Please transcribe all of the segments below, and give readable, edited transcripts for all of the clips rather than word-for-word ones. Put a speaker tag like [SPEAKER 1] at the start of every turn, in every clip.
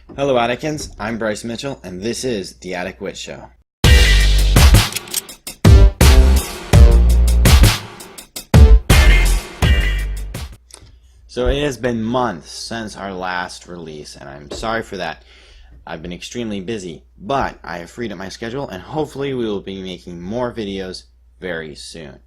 [SPEAKER 1] Hello Atticans, I'm Bryce Mitchell, and this is The Attic Wit Show. So it has been months since our last release, and I'm sorry for that. I've been extremely busy, but I have freed up my schedule, and hopefully we will be making more videos very soon.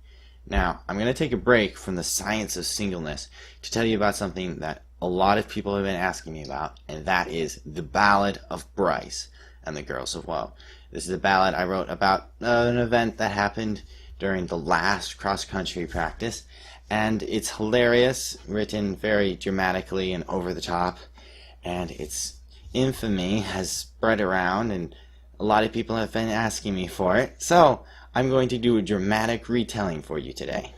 [SPEAKER 1] Now, I'm going to take a break from the Science of Singleness to tell you about something that a lot of people have been asking me about, and that is the Ballad of Bryce and the Girls of Woe. This is a ballad I wrote about an event that happened during the last cross-country practice, and it's hilarious, written very dramatically and over the top, and its infamy has spread around, and a lot of people have been asking me for it, so I'm going to do a dramatic retelling for you today.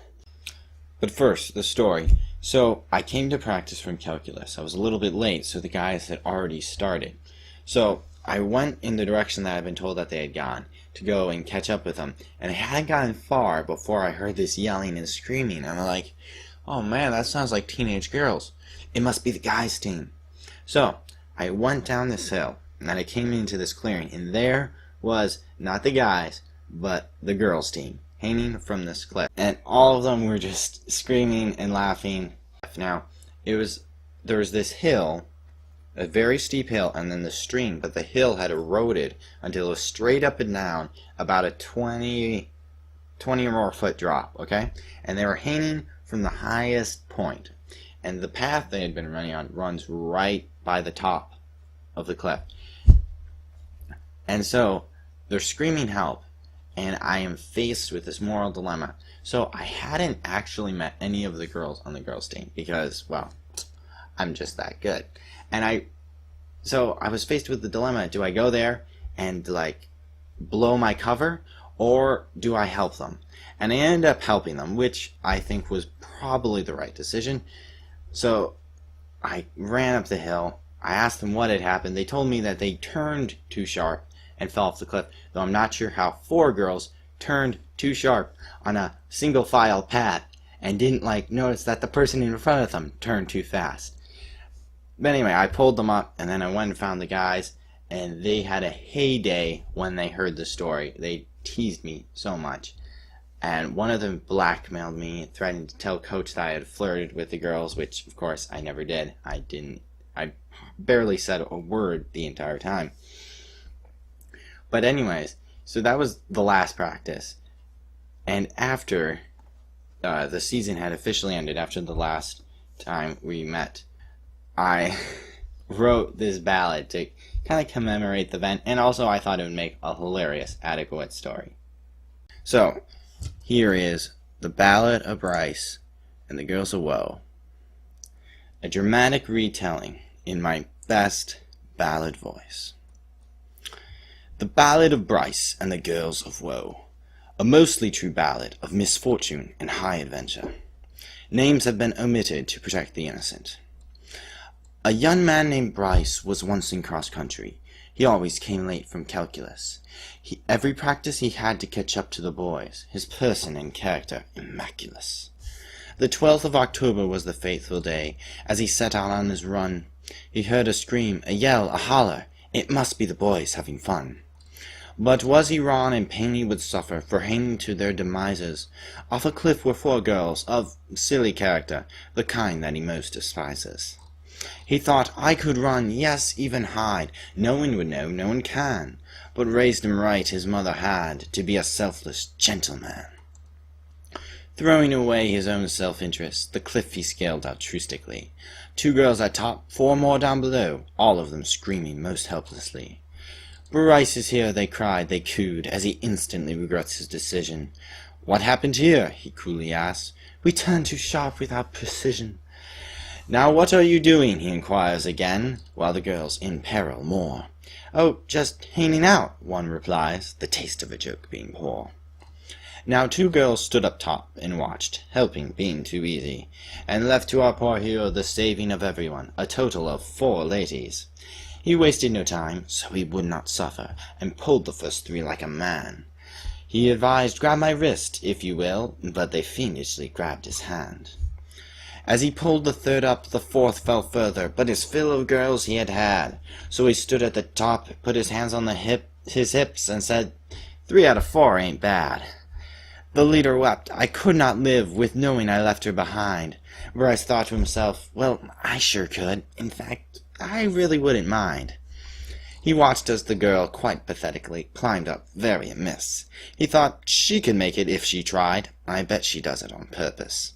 [SPEAKER 1] But first, the story. So, I came to practice from calculus. I was a little bit late, so the guys had already started. So, I went in the direction that I'd been told that they had gone, to go and catch up with them. And I hadn't gotten far before I heard this yelling and screaming. And I'm like, oh man, that sounds like teenage girls. It must be the guys' team. So, I went down this hill, and then I came into this clearing, and there was not the guys, but the girls' team, hanging from this cliff. And all of them were just screaming and laughing. Now, there was this hill, a very steep hill, and then the stream, but the hill had eroded until it was straight up and down, about a 20 or more foot drop, okay? And they were hanging from the highest point. And the path they had been running on runs right by the top of the cliff. And so, they're screaming help, and I am faced with this moral dilemma. So I hadn't actually met any of the girls on the girls' team because, well, I'm just that good. And so I was faced with the dilemma, do I go there and, like, blow my cover, or do I help them? And I ended up helping them, which I think was probably the right decision. So I ran up the hill. I asked them what had happened. They told me that they turned too sharp and fell off the cliff, though I'm not sure how 4 girls turned too sharp on a single file path and didn't notice that the person in front of them turned too fast. But anyway, I pulled them up, and then I went and found the guys, and they had a heyday when they heard the story. They teased me so much, and one of them blackmailed me, threatened to tell coach that I had flirted with the girls, which of course I never did. I barely said a word the entire time. But anyways, so that was the last practice. And after the season had officially ended, after the last time we met, I wrote this ballad to kind of commemorate the event, and also I thought it would make a hilarious adequate story. So, here is the Ballad of Bryce and the Girls of Woe. A dramatic retelling in my best ballad voice. The Ballad of Bryce and the Girls of Woe, a mostly true ballad of misfortune and high adventure. Names have been omitted to protect the innocent. A young man named Bryce was once in cross-country. He always came late from calculus. Every practice he had to catch up to the boys, his person and character immaculate. The 12th of October was the fateful day. As he set out on his run, he heard a scream, a yell, a holler. It must be the boys having fun. But was he wrong, and pain he would suffer, for hanging to their demises? Off a cliff were 4 girls, of silly character, the kind that he most despises. He thought, I could run, yes, even hide, no one would know, no one can. But raised him right his mother had, to be a selfless gentleman. Throwing away his own self-interest, the cliff he scaled altruistically. 2 girls at top, 4 more down below, all of them screaming most helplessly. Bryce is here, they cried, they cooed, as he instantly regrets his decision. What happened here? He coolly asked. We turned too sharp without precision. Now what are you doing? He inquires again, while the girls in peril more. Oh, just hanging out, one replies, the taste of a joke being poor. Now 2 girls stood up top and watched, helping being too easy, and left to our poor hero the saving of everyone, a total of 4 ladies. He wasted no time, so he would not suffer, and pulled the first 3 like a man. He advised, grab my wrist, if you will, but they fiendishly grabbed his hand. As he pulled the third up, the fourth fell further, but his fill of girls he had had. So he stood at the top, put his hands on his hips, and said, 3 out of 4 ain't bad. The leader wept. I could not live with knowing I left her behind. Bryce thought to himself, well, I sure could. In fact, I really wouldn't mind. He watched as the girl, quite pathetically, climbed up very amiss. He thought she could make it if she tried. I bet she does it on purpose.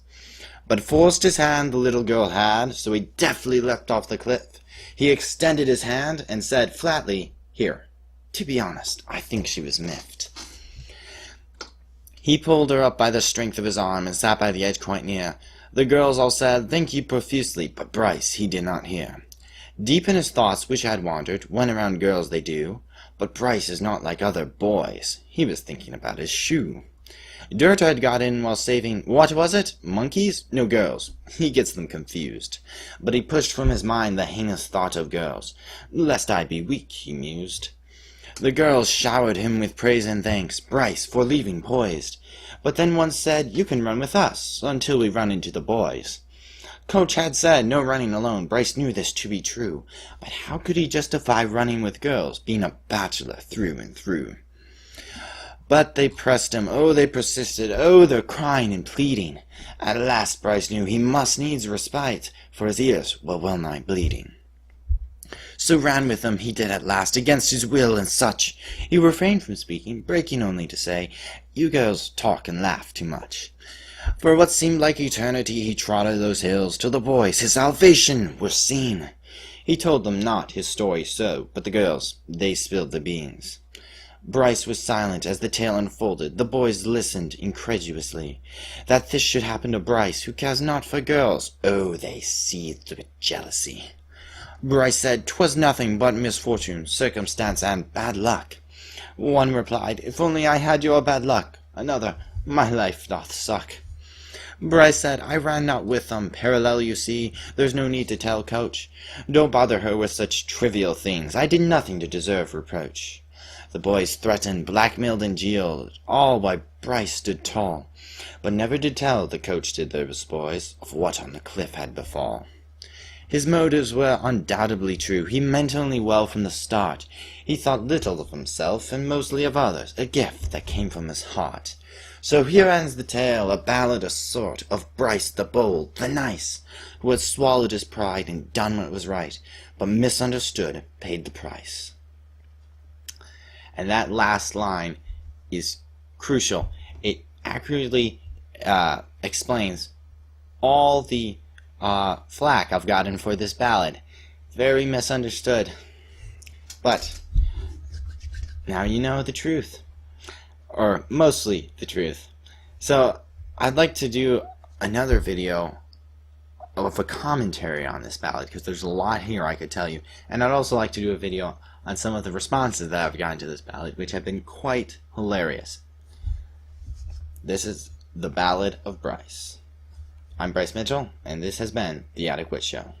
[SPEAKER 1] But forced his hand the little girl had, so he deftly leapt off the cliff. He extended his hand and said flatly, here, to be honest, I think she was miffed. He pulled her up by the strength of his arm and sat by the edge quite near. The girls all said, thank you profusely, but Bryce he did not hear. Deep in his thoughts which had wandered, when around girls they do, but Bryce is not like other boys. He was thinking about his shoe. Dirt had got in while saving, what was it? Monkeys? No, girls. He gets them confused. But he pushed from his mind the heinous thought of girls. Lest I be weak, he mused. The girls showered him with praise and thanks, Bryce, for leaving poised. But then one said, you can run with us, until we run into the boys. Coach had said, no running alone. Bryce knew this to be true. But how could he justify running with girls, being a bachelor through and through? But they pressed him, oh, they persisted, oh, they're crying and pleading. At last Bryce knew he must needs respite, for his ears were well-nigh bleeding. So ran with them he did at last, against his will and such. He refrained from speaking, breaking only to say, you girls talk and laugh too much. For what seemed like eternity he trotted those hills, till the boys, his salvation, were seen. He told them not his story so, but the girls, they spilled the beans. Bryce was silent as the tale unfolded. The boys listened incredulously. That this should happen to Bryce, who cares not for girls, oh, they seethed with jealousy. Bryce said, 'twas nothing but misfortune, circumstance, and bad luck. One replied, if only I had your bad luck. Another, my life doth suck. Bryce said, I ran not with them, parallel you see, there's no need to tell Coach. Don't bother her with such trivial things, I did nothing to deserve reproach. The boys threatened, blackmailed, and jeered, all while Bryce stood tall, but never did tell, the Coach did those boys, of what on the cliff had befall. His motives were undoubtedly true, he meant only well from the start. He thought little of himself, and mostly of others, a gift that came from his heart. So here ends the tale, a ballad of sort, of Bryce the bold, the nice, who had swallowed his pride and done what was right, but misunderstood, paid the price. And that last line is crucial. It accurately explains all the flack I've gotten for this ballad. Very misunderstood. But now you know the truth. Or mostly the truth. So I'd like to do another video of a commentary on this ballad, because there's a lot here I could tell you. And I'd also like to do a video on some of the responses that I've gotten to this ballad, which have been quite hilarious. This is the Ballad of Bryce. I'm Bryce Mitchell, and this has been The Adequate Show.